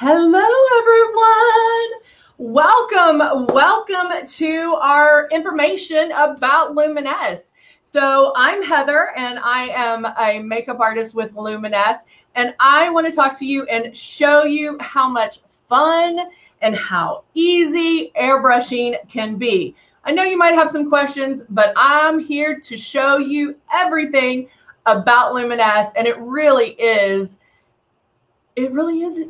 Hello, everyone. Welcome to our information about Luminesse. So I'm Heather, and I am a makeup artist with Luminesse, and I want to talk to you and show you how much fun and how easy airbrushing can be. I know you might have some questions, but I'm here to show you everything about Luminesse, and it really isn't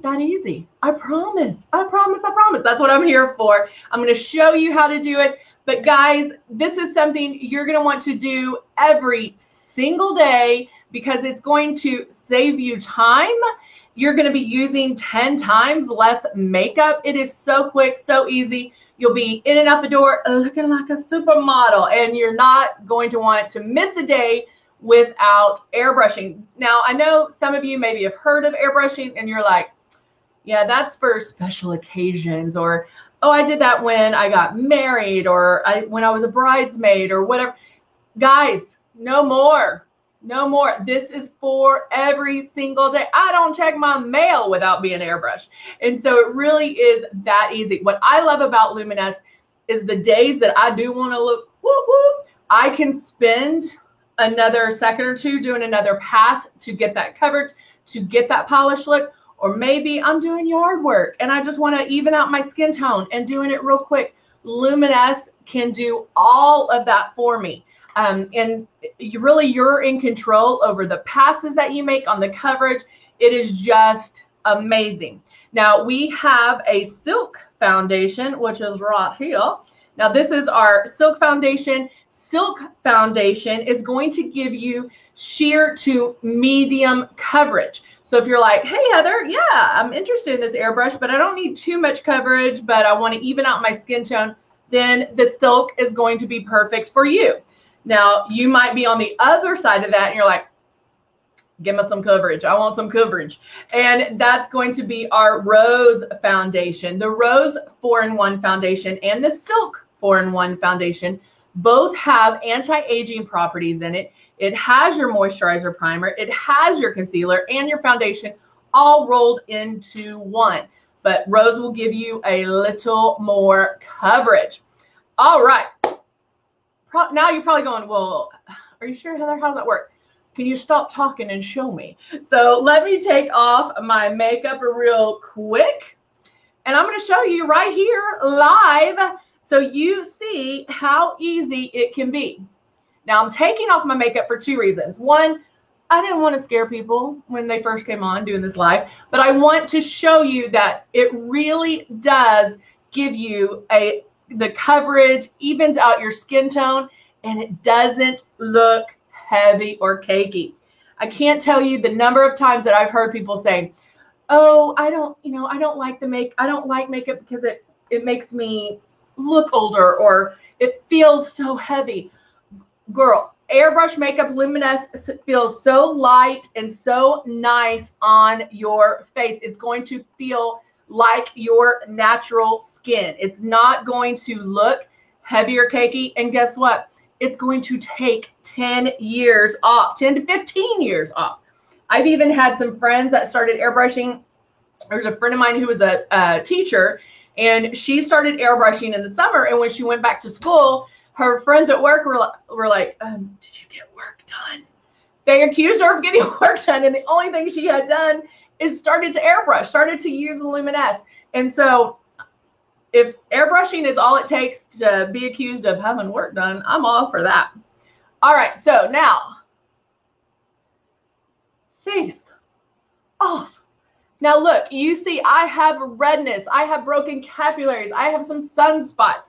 that easy. I promise. That's what I'm here for. I'm going to show you how to do it. But guys, this is something you're going to want to do every single day because it's going to save you time. You're going to be using 10 times less makeup. It is so quick, so easy. You'll be in and out the door looking like a supermodel, and you're not going to want to miss a day without airbrushing. Now, I know some of you maybe have heard of airbrushing and you're like, yeah, that's for special occasions, or, oh, I did that when I got married, or when I was a bridesmaid, or whatever. Guys, no more. No more. This is for every single day. I don't check my mail without being airbrushed. And so it really is that easy. What I love about Luminesse is the days that I do want to look whoop whoop, I can spend another second or two doing another pass to get that coverage, to get that polished look. Or maybe I'm doing yard work and I just want to even out my skin tone and doing it real quick. Luminesse can do all of that for me. And you're in control over the passes that you make on the coverage. It is just amazing. Now we have a silk foundation, which is right here. Now this is our silk foundation. Silk foundation is going to give you sheer to medium coverage. So if you're like, hey, Heather, yeah, I'm interested in this airbrush, but I don't need too much coverage, but I want to even out my skin tone, then the silk is going to be perfect for you. Now, you might be on the other side of that, and you're like, give me some coverage. I want some coverage. And that's going to be our Rose foundation. The Rose 4-in-1 foundation and the Silk 4-in-1 foundation both have anti-aging properties in it. It has your moisturizer primer, it has your concealer and your foundation all rolled into one. But Rose will give you a little more coverage. All right. Now you're probably going, well, are you sure, Heather? How does that work? Can you stop talking and show me? So let me take off my makeup real quick. And I'm going to show you right here live so you see how easy it can be. Now I'm taking off my makeup for two reasons. One, I didn't want to scare people when they first came on doing this live, but I want to show you that it really does give you the coverage, evens out your skin tone, and it doesn't look heavy or cakey. I can't tell you the number of times that I've heard people say, oh, I don't like makeup because it makes me look older, or it feels so heavy. Girl, airbrush makeup Luminesse feels so light and so nice on your face. It's going to feel like your natural skin. It's not going to look heavy or cakey. And guess what? It's going to take 10 years off, 10 to 15 years off. I've even had some friends that started airbrushing. There's a friend of mine who was a teacher, and she started airbrushing in the summer. And when she went back to school, her friends at work were like, did you get work done? They accused her of getting work done, and the only thing she had done is started to airbrush, started to use Luminesse. And so if airbrushing is all it takes to be accused of having work done, I'm all for that. All right, so now, face off. Now look, you see I have redness, I have broken capillaries, I have some sunspots.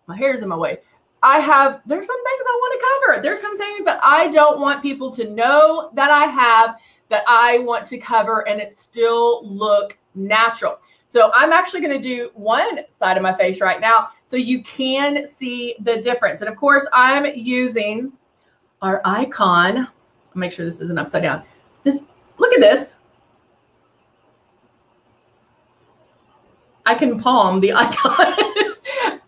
My hair's in my way. There's some things I want to cover. There's some things that I don't want people to know that I have that I want to cover and it still look natural. So I'm actually going to do one side of my face right now so you can see the difference. And of course, I'm using our Icon. I'll make sure this isn't upside down. Look at this. I can palm the Icon.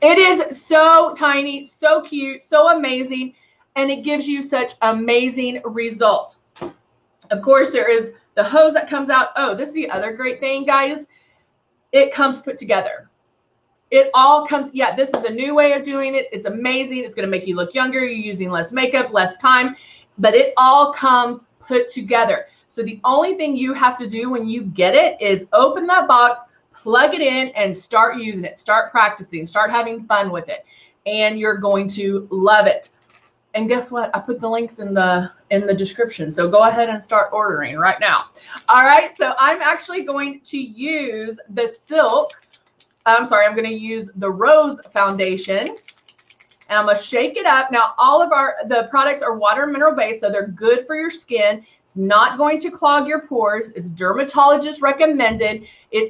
It is so tiny, so cute, so amazing, and it gives you such amazing results. Of course, there is The hose that comes out, oh, this is the other great thing, guys. It comes put together. It all comes, yeah, this is a new way of doing it. It's amazing. It's going to make you look younger. You're using less makeup, less time, but it all comes put together. So the only thing you have to do when you get it is open that box, plug it in, and start using it. Start practicing. Start having fun with it. And you're going to love it. And guess what? I put the links in the description. So go ahead and start ordering right now. All right. So I'm actually going to use the Silk. I'm going to use the Rose foundation. And I'm going to shake it up. Now, all of the products are water and mineral based, so they're good for your skin. It's not going to clog your pores. It's dermatologist recommended.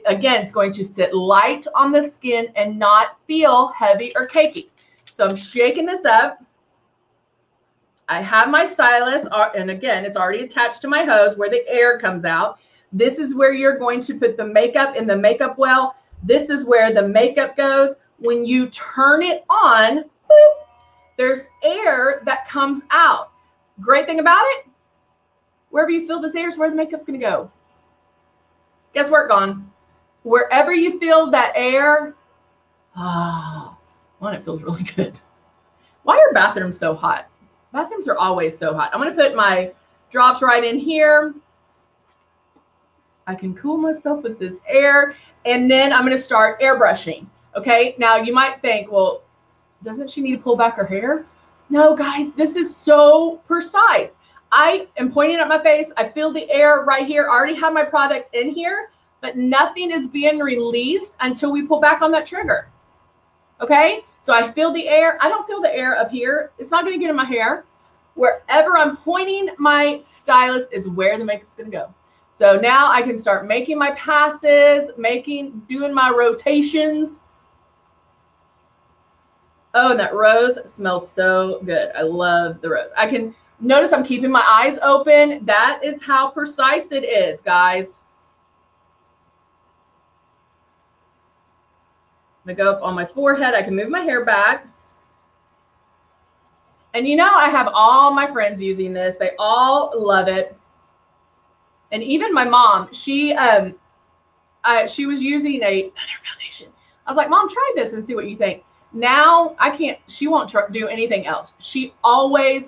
Again, it's going to sit light on the skin and not feel heavy or cakey. So I'm shaking this up. I have my stylus, and again, it's already attached to my hose where the air comes out. This is where you're going to put the makeup in the makeup well. This is where the makeup goes. When you turn it on, boop, there's air that comes out. Great thing about it, wherever you feel this air is where the makeup's going to go. Guess where it's gone? Wherever you feel that air, it feels really good. Why are bathrooms so hot? Bathrooms are always so hot. I'm going to put my drops right in here. I can cool myself with this air, and then I'm going to start airbrushing. Okay, now you might think, well, doesn't she need to pull back her hair? No, guys, this is so precise. I am pointing at my face. I feel the air right here. I already have my product in here, but nothing is being released until we pull back on that trigger. Okay, so I feel the air. I don't feel the air up here. It's not going to get in my hair. Wherever I'm pointing my stylus is where the makeup's going to go. So now I can start making my passes, doing my rotations. Oh, and that rose smells so good. I love the rose. I can notice I'm keeping my eyes open. That is how precise it is, guys. I'm going to go up on my forehead. I can move my hair back. And you know, I have all my friends using this. They all love it. And even my mom, she was using another foundation. I was like, Mom, try this and see what you think. Now I can't, she won't do anything else. She always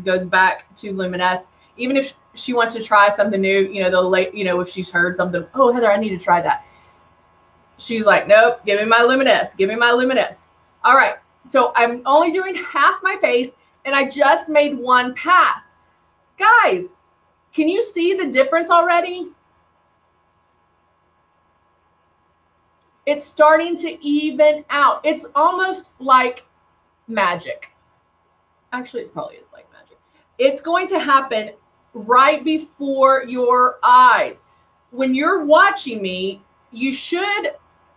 goes back to Luminous. Even if she wants to try something new, if she's heard something, oh, Heather, I need to try that. She's like, nope, give me my Luminous. Give me my Luminous. All right. So I'm only doing half my face, and I just made one pass. Guys, can you see the difference already? It's starting to even out. It's almost like magic. Actually, it probably is like magic. It's going to happen right before your eyes. When you're watching me, you should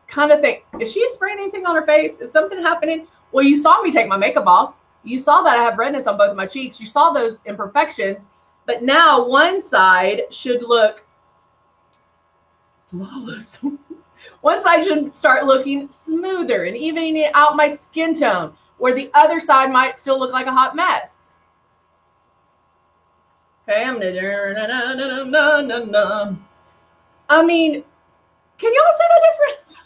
kind of think, is she spraying anything on her face? Is something happening? Well, you saw me take my makeup off. You saw that I have redness on both of my cheeks. You saw those imperfections. But now one side should look flawless. One side should start looking smoother and evening out my skin tone, where the other side might still look like a hot mess. Okay, I'm gonna do. I mean, can y'all see the difference?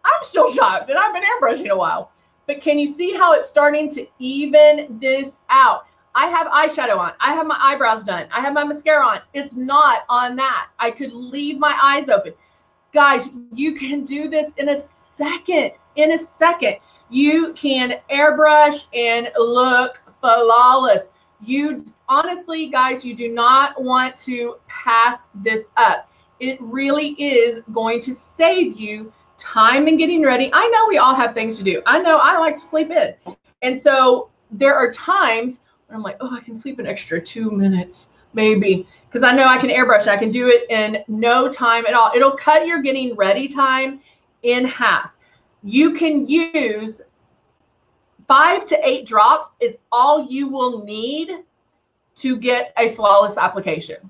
I'm still shocked, and I've been airbrushing a while. But can you see how it's starting to even this out? I have eyeshadow on. I have my eyebrows done. I have my mascara on. It's not on that. I could leave my eyes open. Guys, you can do this in a second. In a second. You can airbrush and look flawless. Honestly, guys, you do not want to pass this up. It really is going to save you time in getting ready. I know we all have things to do. I know I like to sleep in. And so there are times where I'm like, oh, I can sleep an extra 2 minutes, maybe. Because I know I can airbrush and I can do it in no time at all. It'll cut your getting ready time in half. You can use 5 to 8 drops is all you will need to get a flawless application.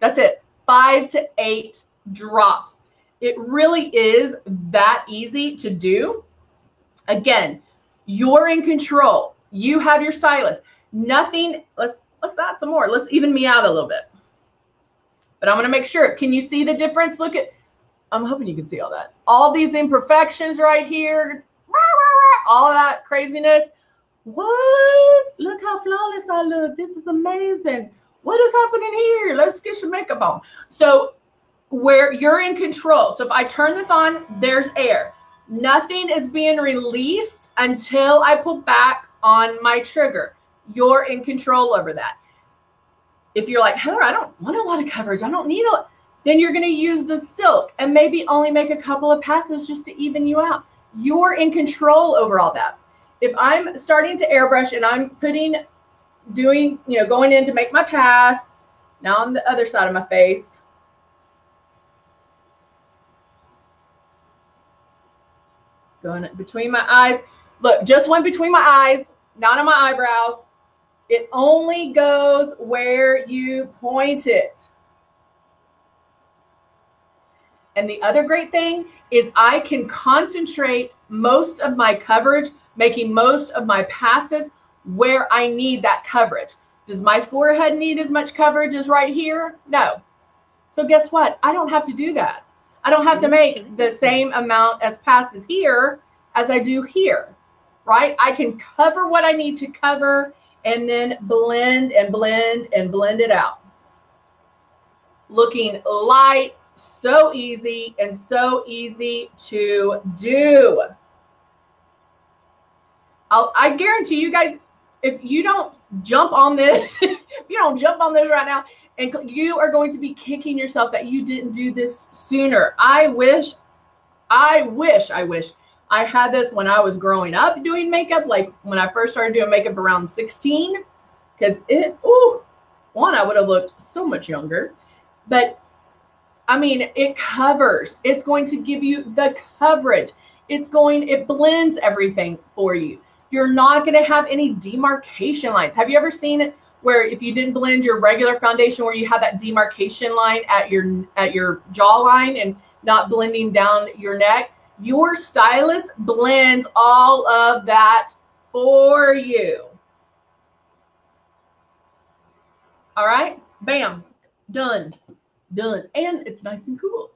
That's it. 5 to 8 drops. It really is that easy to do. Again, you're in control. You have your stylist. Nothing, let's add some more. Let's even me out a little bit. but I'm going to make sure. Can you see the difference? Look at, I'm hoping you can see all that. All these imperfections right here, all of that craziness. What? Look how flawless I look. This is amazing. What is happening here? Let's get some makeup on. So where you're in control. So if I turn this on, there's air. Nothing is being released until I pull back on my trigger. You're in control over that. If you're like, Heather, I don't want a lot of coverage, I don't need a, then you're going to use the silk and maybe only make a couple of passes just to even you out. You're in control over all that. If I'm starting to airbrush and I'm doing, going in to make my pass, now on the other side of my face, going between my eyes. Look, just went between my eyes, not on my eyebrows. It only goes where you point it. And the other great thing is I can concentrate most of my coverage, making most of my passes where I need that coverage. Does my forehead need as much coverage as right here? No. So guess what? I don't have to do that. I don't have to make the same amount as passes here as I do here, right? I can cover what I need to cover and then blend and blend and blend it out. Looking light, so easy and so easy to do. I guarantee you guys, if you don't jump on this, if you don't jump on this right now, and you are going to be kicking yourself that you didn't do this sooner. I wish I had this when I was growing up doing makeup, like when I first started doing makeup around 16, because one, I would have looked so much younger, but I mean, it covers. It's going to give you the coverage. It blends everything for you. You're not going to have any demarcation lines. Have you ever seen it where if you didn't blend your regular foundation where you have that demarcation line at your jawline and not blending down your neck? Your stylist blends all of that for you. All right, bam, done. And it's nice and cool.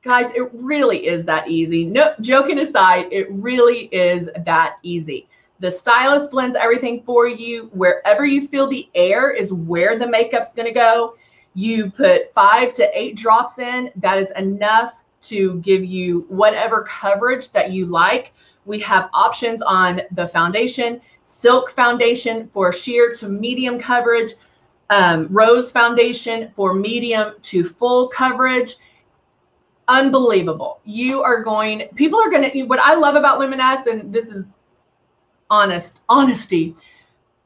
Guys, it really is that easy. No, joking aside, it really is that easy. The stylist blends everything for you. Wherever you feel the air is where the makeup's going to go. You put 5 to 8 drops in. That is enough to give you whatever coverage that you like. We have options on the foundation, Silk foundation for sheer to medium coverage, Rose foundation for medium to full coverage. Unbelievable. People are going to, what I love about Luminesse, and this is honesty,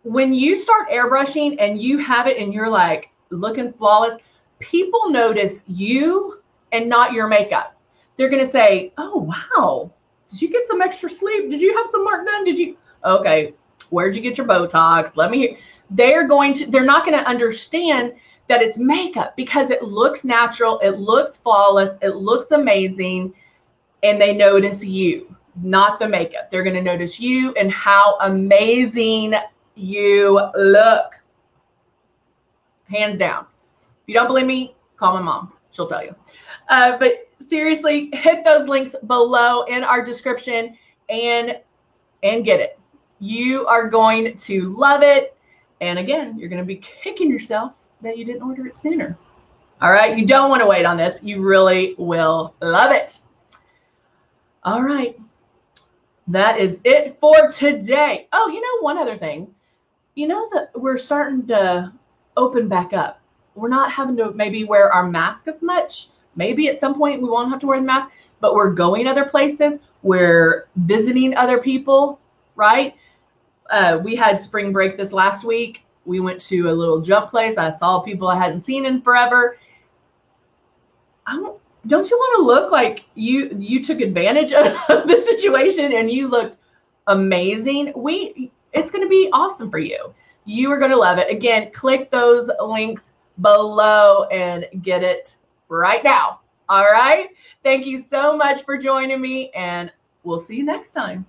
when you start airbrushing and you have it and you're like looking flawless, people notice you and not your makeup. They're going to say, oh, wow, did you get some extra sleep? Did you have some mark done? Okay, where'd you get your Botox? Let me hear. They're not going to understand that it's makeup because it looks natural, it looks flawless, it looks amazing, and they notice you, not the makeup. They're going to notice you and how amazing you look. Hands down. If you don't believe me, call my mom. She'll tell you. But seriously, hit those links below in our description and get it. You are going to love it. And again, you're going to be kicking yourself that you didn't order it sooner. All right. You don't want to wait on this. You really will love it. All right. That is it for today. Oh, one other thing. That we're starting to open back up. We're not having to maybe wear our mask as much. Maybe at some point we won't have to wear the mask, but we're going other places. We're visiting other people, right? We had spring break this last week. We went to a little jump place. I saw people I hadn't seen in forever. Don't you want to look like you took advantage of the situation and you looked amazing? It's going to be awesome for you. You are going to love it. Again, click those links below and get it right now. All right. Thank you so much for joining me, and we'll see you next time.